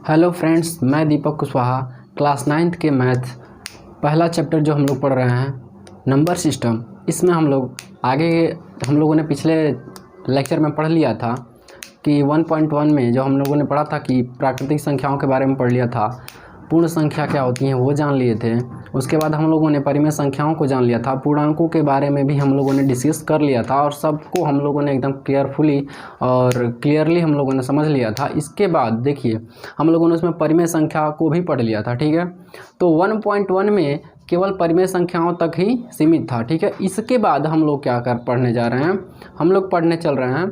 Hello friends, मैं दीपक Kushwaha class 9th के math पहला चैप्टर जो हम लोग पढ़ रहे हैं नंबर सिस्टम। इसमें हम लोगों ने पिछले लेक्चर में पढ़ लिया था कि 1.1 में जो हम लोगों ने पढ़ा था कि प्राकृतिक संख्याओं के बारे में पढ़ लिया था, पूर्ण संख्या क्या होती हैं वो जान लिए थे। उसके बाद हम लोगों ने परिमेय संख्याओं को जान लिया था, पूर्णांकों के बारे में भी हम लोगों ने डिस्कस कर लिया था और सबको हम लोगों ने एकदम केयरफुली और क्लियरली हम लोगों ने समझ लिया था। इसके बाद देखिए हम लोगों ने उसमें परिमेय संख्या को भी पढ़ लिया था, ठीक है। तो 1.1 में केवल परिमेय संख्याओं तक ही सीमित था, ठीक है। इसके बाद हम लोग क्या पढ़ने जा रहे हैं, हम लोग पढ़ने चल रहे हैं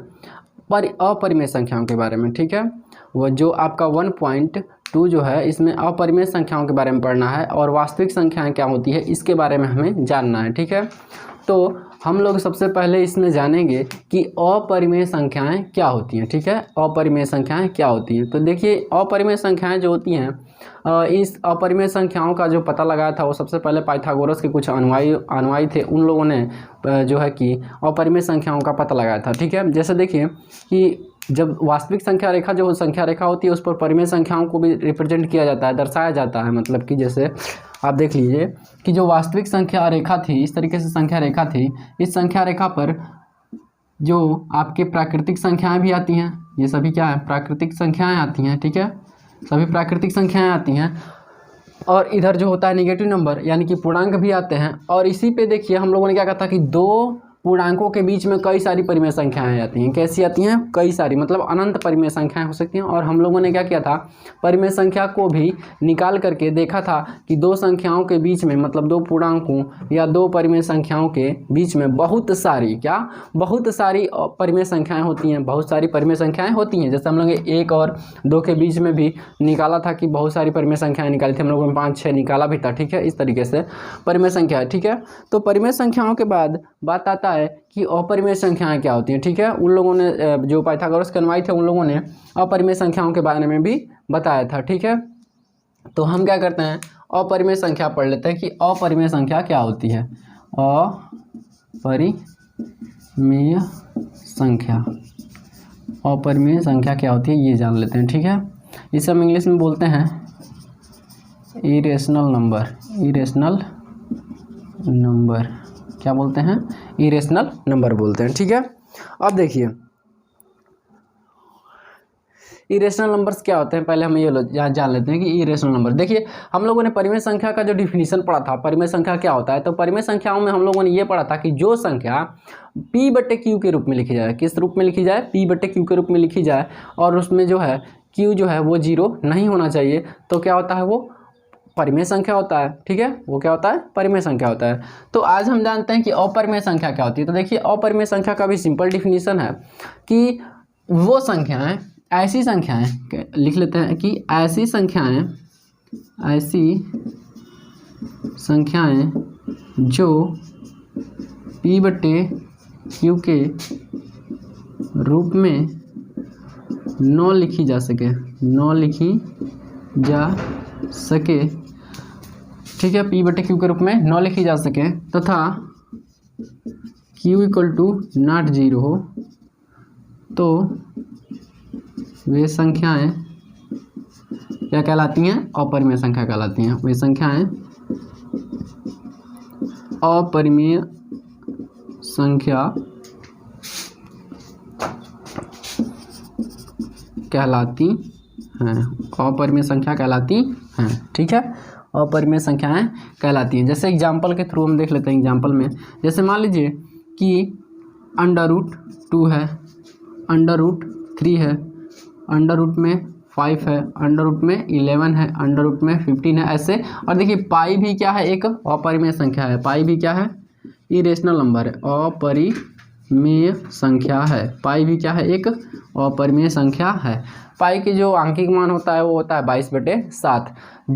अपरिमेय संख्याओं के बारे में, ठीक है। वो जो आपका 1.2 जो है इसमें अपरिमेय संख्याओं के बारे में पढ़ना है और वास्तविक संख्याएं क्या होती है इसके बारे में हमें जानना है, ठीक है। तो हम लोग सबसे पहले इसमें जानेंगे कि अपरिमेय संख्याएं क्या होती हैं, ठीक है। अपरिमेय संख्याएं क्या होती हैं, तो देखिए अपरिमेय संख्याएं जो होती हैं, इस अपरिमेय संख्याओं का जो पता लगाया था वो सबसे पहले पाइथागोरस के कुछ अनुयायी थे, उन लोगों ने जो है कि अपरिमेय संख्याओं का पता लगाया था, ठीक है। जैसे देखिए कि जब वास्तविक संख्या रेखा जो संख्या रेखा होती है उस पर परिमेय संख्याओं को भी रिप्रेजेंट किया जाता है, दर्शाया जाता है। मतलब कि जैसे आप देख लीजिए कि जो वास्तविक संख्या रेखा थी, इस तरीके से संख्या रेखा थी, इस संख्या रेखा पर जो आपके प्राकृतिक संख्याएं भी आती हैं, ये सभी क्या है, प्राकृतिक संख्याएं आती हैं, ठीक है। सभी प्राकृतिक संख्याएं आती हैं और इधर जो होता है नेगेटिव नंबर यानी कि पूर्णांक भी आते हैं। और इसी पे देखिए हम लोगों ने क्या कहा था कि दो पूर्णांकों के बीच में कई सारी परिमेय संख्याएं आती हैं। कैसी आती हैं? कई सारी, मतलब अनंत परिमेय संख्याएं हो सकती हैं। और हम लोगों ने क्या किया था, परिमेय संख्या को भी निकाल करके देखा था कि दो संख्याओं के बीच में, मतलब दो पूर्णांकों या दो परिमेय संख्याओं के बीच में बहुत सारी परिमेय संख्याएं होती हैं, बहुत सारी परिमेय संख्याएं होती हैं। जैसे हम लोग 1 और 2 के बीच में भी निकाला था कि बहुत सारी परिमेय संख्याएं निकाली थी, हम लोगों ने 5-6 निकाला भी था, ठीक है। इस तरीके से परिमेय संख्या है, ठीक है। तो परिमेय संख्याओं के बाद बात आता है कि अपरिमेय संख्याएं क्या होती हैं, ठीक है। उन लोगों ने जो पाइथागोरस के अनुयायी थे उन लोगों ने अपरिमेय संख्याओं के बारे में भी बताया था, ठीक है। तो हम क्या करते हैं, अपरिमेय संख्या पढ़ लेते हैं कि अपरिमेय संख्या क्या होती है। अपरिमेय संख्या क्या होती है ये जान लेते हैं, ठीक है। इसे हम इंग्लिश में बोलते हैं इरेशनल नंबर। क्या बोलते हैं? इरेशनल नंबर बोलते हैं, ठीक है। अब देखिए इरेशनल नंबर्स क्या होते हैं, पहले हम ये जान लेते हैं कि इरेशनल नंबर। देखिए हम लोगों ने परिमेय संख्या का जो डिफिनीशन पढ़ा था, परिमेय संख्या क्या होता है, तो परिमेय संख्याओं में हम लोगों ने ये पढ़ा था कि जो संख्या P/Q के रूप में लिखी जाए, किस रूप में लिखी जाए, P/Q के रूप में लिखी जाए, और उसमें जो है Q जो है वो 0 नहीं होना चाहिए, तो क्या होता है, वो परिमेय संख्या होता है, ठीक है। वो क्या होता है? परिमेय संख्या होता है। तो आज हम जानते हैं कि अपरिमेय संख्या क्या होती है। तो देखिए अपरिमेय संख्या का भी सिंपल डिफिनीशन है कि वो संख्याएं, ऐसी संख्याएं, लिख लेते हैं कि ऐसी संख्याएं जो P/Q के रूप में न लिखी जा सके, ठीक है, P/Q के रूप में न लिखी जा सके तथा Q = not 0 हो, तो वे संख्याएं क्या कहलाती हैं? अपरिमेय संख्या कहलाती हैं। वे संख्याएं अपरिमेय संख्या कहलाती हैं, अपरिमेय संख्या कहलाती हैं, ठीक है। अपरिमेय संख्याएं कहलाती हैं। जैसे एग्जाम्पल के थ्रू हम देख लेते हैं। एग्जाम्पल में जैसे मान लीजिए कि √2 है, √3 है, √5 है, √11 है, √15 है, ऐसे। और देखिए पाई भी क्या है, एक अपरिमेय संख्या है। पाई भी क्या है? इरेशनल नंबर है, अपरिमेय संख्या है। पाई भी क्या है? एक अपरिमेय संख्या है। पाई की जो आंकिक मान होता है वो होता है 22/7,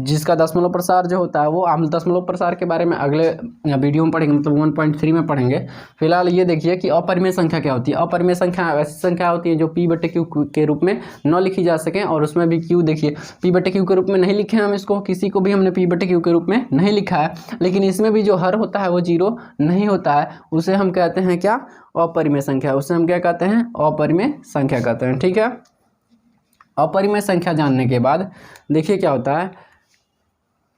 जिसका दशमलव प्रसार जो होता है वो हम दशमलव प्रसार के बारे में अगले वीडियो में पढ़ेंगे, मतलब 1.3 में पढ़ेंगे। फिलहाल ये देखिए कि अपरिमेय संख्या क्या होती है। अपरिमेय संख्या वैसी संख्या होती है जो P/Q के रूप में न लिखी जा सके, और उसमें भी Q देखिए P/Q के रूप में नहीं लिखे हैं हम इसको, किसी को भी हमने P/Q के रूप में नहीं लिखा है, लेकिन इसमें भी जो हर होता है वो 0 नहीं होता है, उसे हम कहते हैं क्या? अपरिमेय संख्या। उसे हम क्या कहते हैं? अपरिमेय संख्या कहते हैं, ठीक है। अपरिमेय संख्या जानने के बाद देखिए क्या होता है,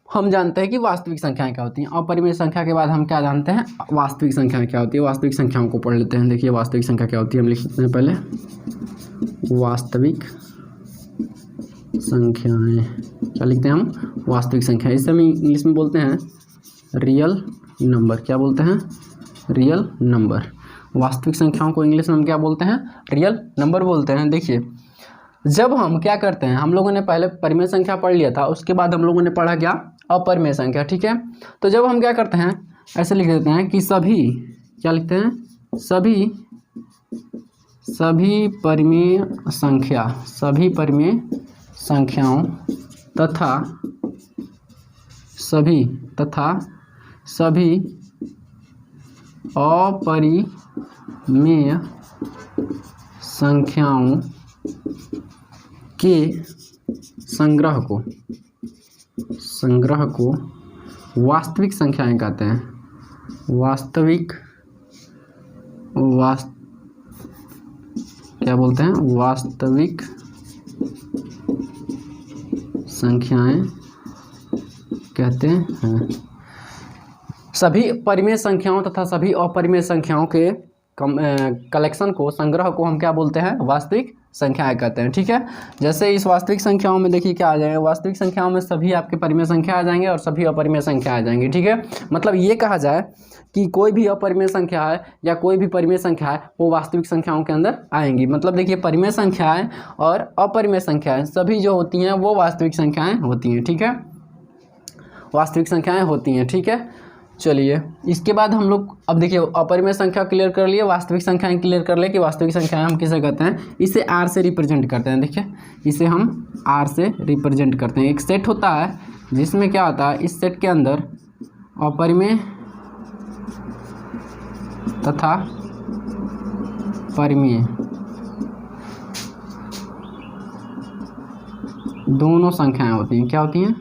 हम जानते हैं कि वास्तविक संख्याएं क्या होती हैं। अपरिमेय संख्या के बाद हम क्या जानते हैं, वास्तविक संख्याएं क्या होती है। वास्तविक संख्याओं को पढ़ लेते हैं। देखिए वास्तविक संख्या क्या होती है, हम लिख लेते हैं पहले वास्तविक संख्याएं। क्या लिखते हैं हम, वास्तविक संख्या। इसे हम इंग्लिश में बोलते हैं रियल नंबर। क्या बोलते हैं, रियल नंबर। वास्तविक संख्याओं को इंग्लिश में हम क्या बोलते हैं, रियल नंबर बोलते हैं। देखिए जब हम क्या करते हैं, हम लोगों ने पहले परिमेय संख्या पढ़ लिया था, उसके बाद हम लोगों ने पढ़ा क्या, अपरिमेय संख्या। ठीक है, तो जब हम क्या करते हैं, ऐसे लिख देते हैं कि सभी, क्या लिखते हैं, सभी परिमेय संख्या, सभी परिमेय संख्याओं तथा सभी अपरिमेय संख्याओं के संग्रह को वास्तविक संख्याएं कहते हैं। क्या बोलते हैं, वास्तविक संख्याएं कहते हैं। सभी परिमेय संख्याओं तथा सभी अपरिमेय संख्याओं के कलेक्शन को, संग्रह को हम क्या बोलते हैं, वास्तविक संख्याएं कहते हैं। ठीक है, जैसे इस वास्तविक संख्याओं में देखिए क्या आ जाएगा, वास्तविक संख्याओं में सभी आपके परिमेय संख्या आ जाएंगे और सभी अपरिमेय संख्या आ जाएंगी। ठीक है, मतलब ये कहा जाए कि कोई भी अपरिमेय संख्या है या कोई भी परिमेय संख्या है वो वास्तविक संख्याओं के अंदर आएंगी। मतलब देखिए परिमेय संख्याएं और अपरिमेय संख्याएं सभी जो होती हैं वो वास्तविक संख्याएं होती हैं। ठीक है, वास्तविक संख्याएं होती हैं। ठीक है, चलिए इसके बाद हम लोग अब देखिए अपरिमेय संख्या क्लियर कर लिए, वास्तविक संख्याएं क्लियर कर ले कि वास्तविक संख्याएं हम किसे कहते हैं, इसे आर से रिप्रेजेंट करते हैं। देखिए इसे हम आर से रिप्रेजेंट करते हैं। एक सेट होता है जिसमें क्या होता है, इस सेट के अंदर अपरिमेय तथा परिमेय दोनों संख्याएं होती हैं। क्या होती हैं,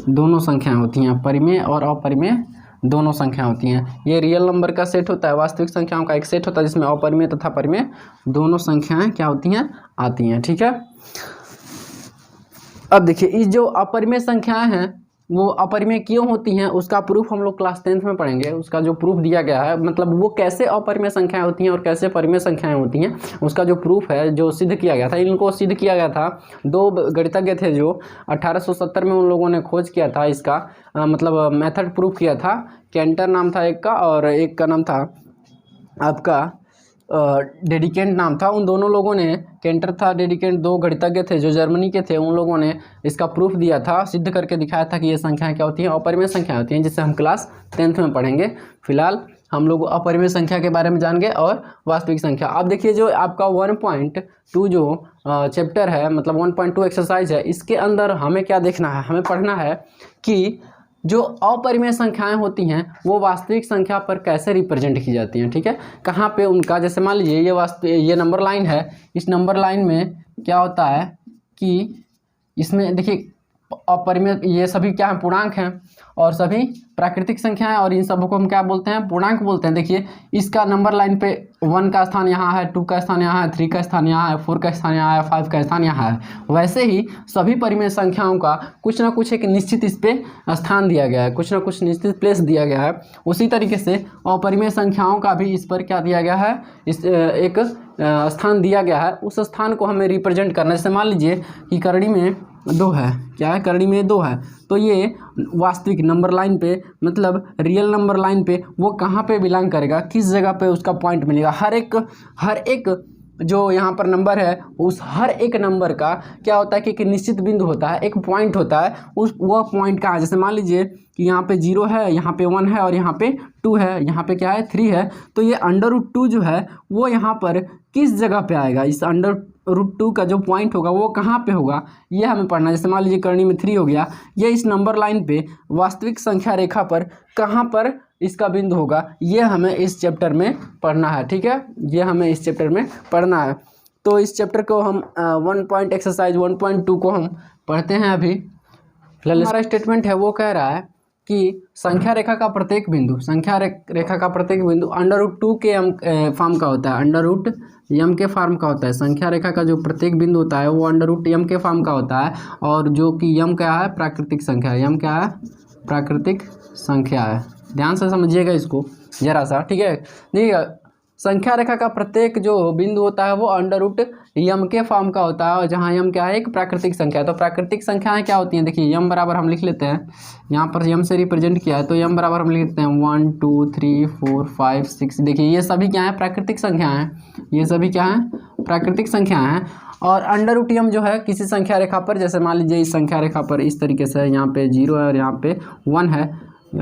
दोनों संख्याएं होती हैं, परिमेय और अपरिमेय दोनों संख्याएं होती हैं। ये रियल नंबर का सेट होता है, वास्तविक संख्याओं का एक सेट होता है जिसमें अपरिमेय तथा परिमेय दोनों संख्याएं क्या होती हैं, आती हैं। ठीक है, अब देखिए इस जो अपरिमेय संख्याएं हैं वो अपरिमेय क्यों होती हैं उसका प्रूफ हम लोग क्लास 10th में पढ़ेंगे। उसका जो प्रूफ दिया गया है, मतलब वो कैसे अपरिमेय संख्याएं होती हैं और कैसे परिमेय संख्याएं होती हैं, उसका जो प्रूफ है, जो सिद्ध किया गया था, इनको सिद्ध किया गया था। दो गणितज्ञ थे जो 1870 में उन लोगों ने खोज किया था इसका, मतलब मेथड प्रूफ किया था। कैंटर नाम था एक का और एक का नाम था आपका डेडिकेंट नाम था। उन दोनों लोगों ने, कैंटर था, डेडिकेंट, दो गणितज्ञ थे जो जर्मनी के थे। उन लोगों ने इसका प्रूफ दिया था, सिद्ध करके दिखाया था कि ये संख्याएं क्या होती हैं, अपरिमेय संख्याएं होती हैं, जिसे हम क्लास 10th में पढ़ेंगे। फिलहाल हम लोग अपरिमेय संख्या के बारे में जान गए और वास्तविक संख्या। अब देखिए जो आपका 1.2 जो चैप्टर है, मतलब 1.2 एक्सरसाइज है, इसके अंदर हमें क्या देखना है, हमें पढ़ना है कि जो अपरिमेय संख्याएं होती हैं वो वास्तविक संख्या पर कैसे रिप्रेजेंट की जाती हैं। ठीक है, कहाँ पे उनका, जैसे मान लीजिए ये नंबर लाइन है, इस नंबर लाइन में क्या होता है कि इसमें देखिए अपरिमेय, ये सभी क्या है, पूर्णांक हैं और सभी प्राकृतिक संख्याएं, और इन सबको हम क्या बोलते हैं, पूर्णांक बोलते हैं। देखिए इसका नंबर लाइन पे 1 का स्थान यहाँ है, 2 का स्थान यहाँ है, 3 का स्थान यहाँ है, 4 का स्थान यहाँ है, 5 का स्थान यहाँ है। वैसे ही सभी परिमेय संख्याओं का कुछ ना कुछ एक निश्चित इस पे स्थान दिया गया है, कुछ ना कुछ निश्चित प्लेस दिया गया है। उसी तरीके से अपरिमेय संख्याओं का भी इस पर क्या दिया गया है, इस एक स्थान दिया गया है। उस स्थान को हमें रिप्रेजेंट करना है। जैसे मान लीजिए कि करड़ी में 2 है, क्या है, करड़ी में 2 है, तो ये वास्तविक नंबर लाइन पे, मतलब रियल नंबर लाइन पे वो कहाँ पे बिलोंग करेगा, किस जगह पे उसका पॉइंट मिलेगा। हर एक जो यहाँ पर नंबर है, उस हर एक नंबर का क्या होता है कि एक निश्चित बिंदु होता है, एक पॉइंट होता है। वह पॉइंट कहाँ है, जैसे मान लीजिए कि यहाँ पे 0 है, यहाँ पे 1 है और यहाँ पे 2 है, यहाँ पे क्या है, 3 है, तो ये √2 जो है वो यहाँ पर किस जगह पे आएगा, इस √2 का जो पॉइंट होगा वो कहाँ पे होगा, ये हमें पढ़ना है। जैसे मान लीजिए करनी में 3 हो गया, ये इस नंबर लाइन पे वास्तविक संख्या रेखा पर कहाँ पर इसका बिंदु होगा, ये हमें इस चैप्टर में पढ़ना है। ठीक है, ये हमें इस चैप्टर में पढ़ना है। तो इस चैप्टर को हम 1.2 को हम पढ़ते हैं। अभी फिलहाल हमारा स्टेटमेंट है वो कह रहा है कि संख्या रेखा का प्रत्येक बिंदु √2 के m फॉर्म का होता है, √m के फॉर्म का होता है। संख्या रेखा का जो प्रत्येक बिंदु होता है वो √m के फॉर्म का होता है, और जो कि m क्या है, प्राकृतिक संख्या है। m क्या है, प्राकृतिक संख्या है। ध्यान से समझिएगा इसको जरा सा, ठीक है। देखिएगा, संख्या रेखा का प्रत्येक जो बिंदु होता है वो √m के फॉर्म का होता है, और जहाँ m क्या है, एक प्राकृतिक संख्या है। तो प्राकृतिक संख्याएं क्या होती हैं, देखिए m बराबर हम लिख लेते हैं, यहाँ पर m से रिप्रेजेंट किया है, तो m बराबर हम लिख लेते हैं 1 2 3 4 5 6। देखिए ये सभी क्या है, प्राकृतिक संख्या हैं, ये सभी क्या हैं, प्राकृतिक संख्या हैं। और √m जो है किसी संख्या रेखा पर, जैसे मान लीजिए इस संख्या रेखा पर इस तरीके से, यहाँ पे 0 है और यहाँ पे 1 है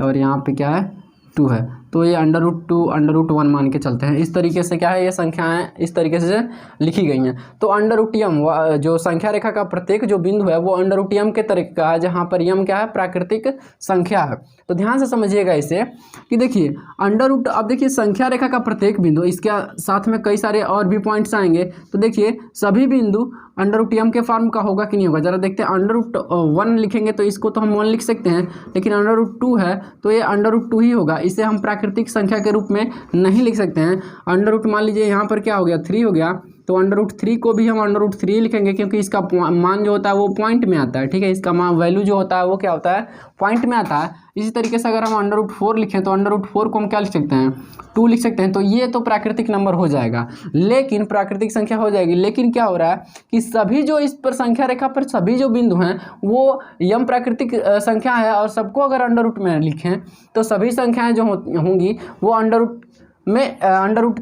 और यहाँ पे क्या है, 2 है, तो ये √2 √1 मान के चलते हैं। इस तरीके से क्या है, ये संख्याएं इस तरीके से लिखी गई हैं। तो √m जो संख्या रेखा का प्रत्येक जो बिंदु है वो √m के तरीके का है, जहाँ पर m क्या है, प्राकृतिक संख्या है। तो ध्यान से समझिएगा इसे कि देखिए अब देखिए संख्या रेखा का प्रत्येक बिंदु, इसके साथ में कई सारे और भी पॉइंट्स आएंगे। तो देखिए सभी बिंदु √m के फॉर्म का होगा कि नहीं होगा, जरा देखते हैं। √1 लिखेंगे तो इसको तो हम 1 लिख सकते हैं, लेकिन √2 है तो ये √2 ही होगा, इसे हम प्राकृतिक संख्या के रूप में नहीं लिख सकते हैं। √, मान लीजिए यहाँ पर क्या हो गया, 3 हो गया, तो √3 को भी हम √3 लिखेंगे, क्योंकि इसका मान जो होता है वो पॉइंट में आता है, ठीक है। इसका मान वैल्यू जो होता है वो क्या होता है, पॉइंट में आता है। इसी तरीके से अगर हम √4 लिखें तो √4 को हम क्या लिख सकते हैं, 2 लिख सकते हैं। तो ये तो प्राकृतिक नंबर हो जाएगा, लेकिन प्राकृतिक संख्या हो जाएगी। लेकिन क्या हो रहा है कि सभी जो इस पर संख्या रेखा पर सभी जो बिंदु हैं वो m प्राकृतिक संख्या है, और सबको अगर √ में लिखें तो सभी संख्याएं जो होंगी वो √,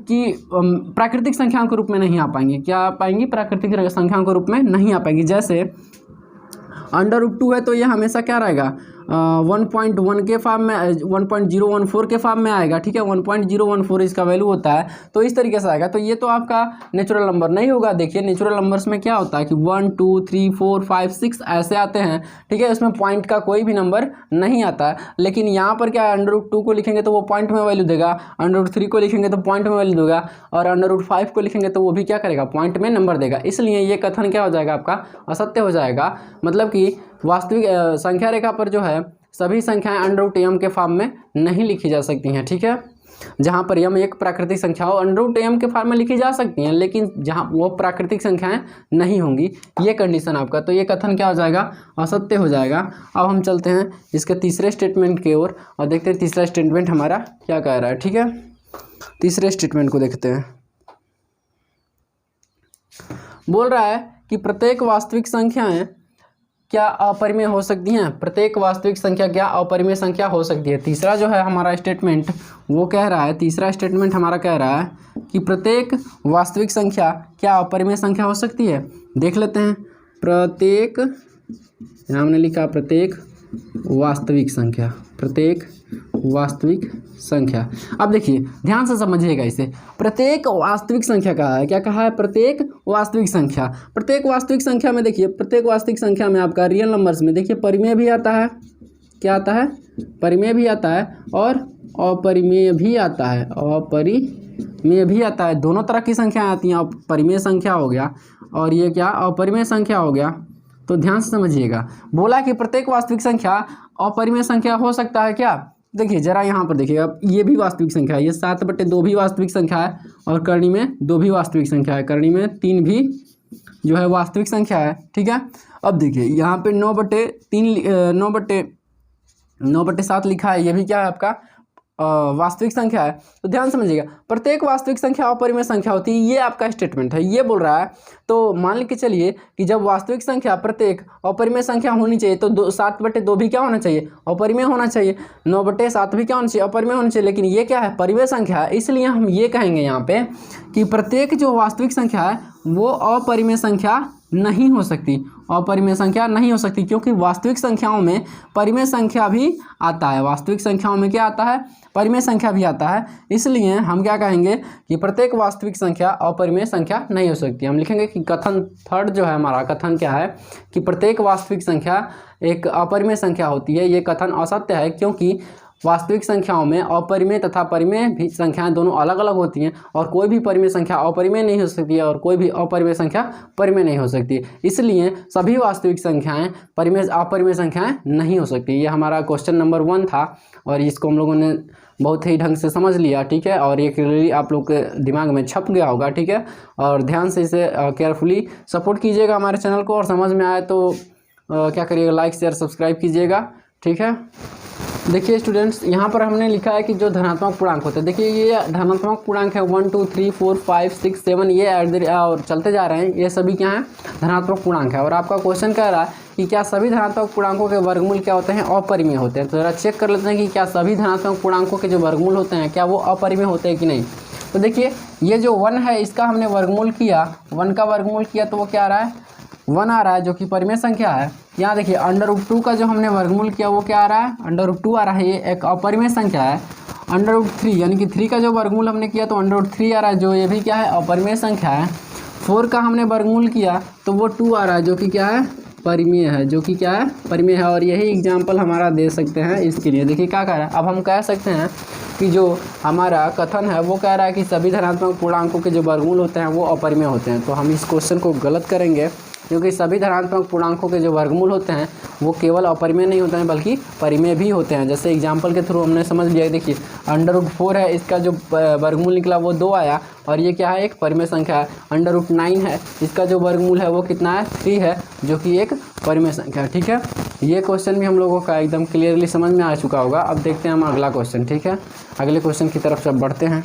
की प्राकृतिक संख्याओं के रूप में नहीं आ पाएंगी। क्या आ पाएंगी, प्राकृतिक संख्याओं के रूप में नहीं आ पाएंगी। जैसे √2 है तो ये हमेशा क्या रहेगा, 1.1 के फॉर्म में, 1.014 के फॉर्म में आएगा, ठीक है। 1.014 इसका वैल्यू होता है, तो इस तरीके से आएगा। तो ये तो आपका नेचुरल नंबर नहीं होगा। देखिए नेचुरल नंबर्स में क्या होता है कि 1 2 3 4 5 6 ऐसे आते हैं, ठीक है। इसमें पॉइंट का कोई भी नंबर नहीं आता है। लेकिन यहाँ पर क्या है, √2 को लिखेंगे तो वो पॉइंट में वैल्यू देगा, √3 को लिखेंगे तो पॉइंट में वैल्यू देगा, और √5 को लिखेंगे तो वो भी क्या करेगा, पॉइंट में नंबर देगा। इसलिए ये कथन क्या हो जाएगा, आपका असत्य हो जाएगा। मतलब कि वास्तविक संख्या रेखा पर जो है सभी संख्याएं √m के फॉर्म में नहीं लिखी जा सकती हैं, ठीक है। जहाँ पर m एक प्राकृतिक संख्या हो, √m के फॉर्म में लिखी जा सकती हैं, लेकिन जहाँ वो प्राकृतिक संख्याएं नहीं होंगी, ये कंडीशन आपका। तो ये कथन क्या हो जाएगा, असत्य हो जाएगा। अब हम चलते हैं इसके तीसरे स्टेटमेंट की ओर और देखते हैं तीसरा स्टेटमेंट हमारा क्या कह रहा है, ठीक है। तीसरे स्टेटमेंट को देखते हैं। बोल रहा है कि प्रत्येक वास्तविक संख्याएं क्या अपरिमेय हो सकती हैं, प्रत्येक वास्तविक संख्या क्या अपरिमेय संख्या हो सकती है। तीसरा जो है हमारा स्टेटमेंट वो कह रहा है, तीसरा स्टेटमेंट हमारा कह रहा है कि प्रत्येक वास्तविक संख्या क्या अपरिमेय संख्या हो सकती है। देख लेते हैं, प्रत्येक, यहाँ हमने लिखा प्रत्येक वास्तविक संख्या, प्रत्येक वास्तविक संख्या। अब देखिए ध्यान से समझिएगा इसे, प्रत्येक वास्तविक संख्या कहा है, क्या कहा है, प्रत्येक वास्तविक संख्या। प्रत्येक वास्तविक संख्या में देखिए, प्रत्येक वास्तविक संख्या में आपका रियल नंबर्स में देखिए परिमेय भी आता है, क्या आता है, परिमेय भी आता है और अपरिमेय भी आता है, अपरिमेय भी आता है। दोनों तरह की संख्याएं आती हैं, परिमेय संख्या हो गया और ये क्या अपरिमेय संख्या हो गया। तो ध्यान से समझिएगा, बोला कि प्रत्येक वास्तविक संख्या अपरिमेय संख्या हो सकता है क्या। देखिए जरा यहाँ पर देखिएगा, ये भी वास्तविक संख्या है, ये 7/2 भी वास्तविक संख्या है और करनी में 2 भी वास्तविक संख्या है, करनी में 3 भी जो है वास्तविक संख्या है, ठीक है। अब देखिए यहाँ पे 9/7 लिखा है, ये भी क्या है आपका वास्तविक संख्या है। तो ध्यान समझिएगा, प्रत्येक वास्तविक संख्या अपरिमेय संख्या होती है, ये आपका स्टेटमेंट है, ये बोल रहा है। तो मान के चलिए कि जब वास्तविक संख्या प्रत्येक अपरिमेय संख्या होनी चाहिए तो 7/2 भी क्या होना चाहिए, अपरिमेय होना चाहिए, 9/7 भी क्या होना चाहिए, अपरिमेय होना चाहिए। लेकिन ये क्या है, परिमेय संख्या है, इसलिए हम ये कहेंगे यहाँ पे कि प्रत्येक जो वास्तविक संख्या है वो अपरिमेय संख्या नहीं हो सकती, अपरिमेय संख्या नहीं हो सकती, क्योंकि वास्तविक संख्याओं में परिमेय संख्या भी आता है, वास्तविक संख्याओं में क्या आता है, परिमेय संख्या भी आता है। इसलिए हम क्या कहेंगे कि प्रत्येक वास्तविक संख्या अपरिमेय संख्या नहीं हो सकती। हम लिखेंगे कि कथन थर्ड जो है हमारा कथन क्या है कि प्रत्येक वास्तविक संख्या एक अपरिमेय संख्या होती है। ये कथन असत्य है, क्योंकि वास्तविक संख्याओं में अपरिमेय तथा परिमेय भी संख्याएं दोनों अलग अलग होती हैं और कोई भी परिमेय संख्या अपरिमेय नहीं हो सकती है और कोई भी अपरिमेय संख्या परिमेय नहीं हो सकती, इसलिए सभी वास्तविक संख्याएं परिमेय अपरिमेय संख्याएं नहीं हो सकती। ये हमारा क्वेश्चन नंबर 1 था और इसको हम लोगों ने बहुत ही ढंग से समझ लिया, ठीक है, और ये क्लियरली आप लोग के दिमाग में छप गया होगा, ठीक है। और ध्यान से इसे केयरफुली सपोर्ट कीजिएगा हमारे चैनल को, और समझ में आए तो क्या करिएगा, लाइक शेयर सब्सक्राइब कीजिएगा, ठीक है। देखिए स्टूडेंट्स, यहाँ पर हमने लिखा है कि जो धनात्मक पूर्णांक होते हैं, देखिए ये धनात्मक पूर्णांक है 1 2 3 4 5 6 7 ये और चलते जा रहे हैं, ये सभी क्या हैं, धनात्मक पूर्णांक है। और आपका क्वेश्चन कह रहा है कि क्या सभी धनात्मक पूर्णांकों के वर्गमूल क्या होते हैं, अपरिमेय होते हैं। तो जरा चेक कर लेते हैं कि क्या सभी धनात्मक पूर्णांकों के जो वर्गमूल होते हैं क्या वो अपरिमेय होते हैं कि नहीं। तो देखिए ये जो 1 है इसका हमने वर्गमूल किया, 1 का वर्गमूल किया तो वो क्या आ रहा है, 1 आ रहा है, जो कि परिमेय संख्या है। यहाँ देखिए √2 का जो हमने वर्गमूल किया वो क्या आ रहा है, √2 आ रहा है, ये एक अपरिमेय संख्या है। √3 यानी कि 3 का जो वर्गमूल हमने किया तो √3 आ रहा है, जो ये भी क्या है, अपरिमेय संख्या है। 4 का हमने वर्गमूल किया तो वो 2 आ रहा है, जो कि क्या है, परिमेय है, जो कि क्या है, परिमेय है। और यही एग्जाम्पल हमारा दे सकते हैं इसके लिए। देखिए क्या कह रहा है, अब हम कह सकते हैं कि जो हमारा कथन है वो कह रहा है कि सभी धनात्मक पूर्णांकों के जो वर्गमूल होते हैं वो अपरिमेय होते हैं। तो हम इस क्वेश्चन को गलत करेंगे, क्योंकि सभी धनात्मक पूर्णांकों के जो वर्गमूल होते हैं वो केवल अपरिमेय नहीं होते हैं बल्कि परिमेय भी होते हैं। जैसे एग्जाम्पल के थ्रू हमने समझ लिया, देखिए √4 है, इसका जो वर्गमूल निकला वो 2 आया, और ये क्या है, एक परिमेय संख्या है। √9 है, इसका जो वर्गमूल है वो कितना है, 3 है, जो कि एक परिमेय संख्या है, ठीक है। ये क्वेश्चन भी हम लोगों का एकदम क्लियरली समझ में आ चुका होगा। अब देखते हैं हम अगला क्वेश्चन, ठीक है। अगले क्वेश्चन की तरफ से बढ़ते हैं।